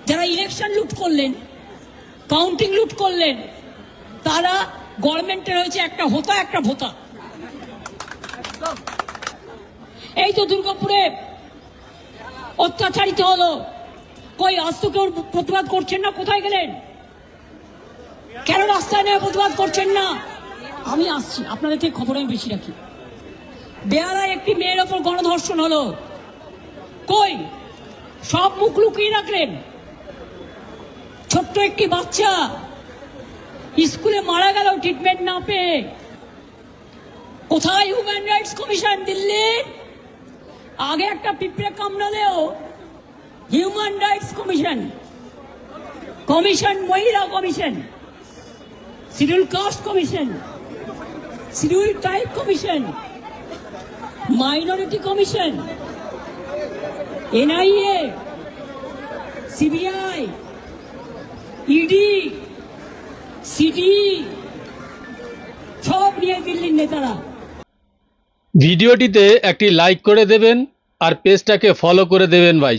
যারা ইলেকশন লুট করলেন, কাউন্টিং লুট করলেন, তারা গভর্নমেন্টের হয়েছে একটা হোতা একটা ভোতা। এই তো দুর্গাপুরে অত্যাচারিত হলো, কই আজ তো কেউ প্রতিবাদ করছেন না, কোথায় গেলেন? কেন রাস্তায় নিয়ে প্রতিবাদ করছেন না? আমি আসছি, আপনাদের থেকে খবর আমি বেশি রাখি। বেহালায় একটি মেয়ের ওপর গণধর্ষণ হলো, কই সব মুখ লুকিয়ে রাখলেন? ছোট্ট একটি বাচ্চা স্কুলে মারা গেল ট্রিটমেন্ট না পেয়ে। কোথায় হিউম্যান রাইটস কমিশন? দিল্লির আগে একটা পিঁপড়ে কামড়ালেও হিউম্যান রাইটস কমিশন, কমিশন মহিলা commission, schedule caste commission, schedule tribe commission, minority commission, NIA, CBI, ED, CD সব নিয়ে দিল্লির নেতারা। ভিডিওটিতে একটি লাইক করে দেবেন আর পেজটাকে ফলো করে দেবেন ভাই।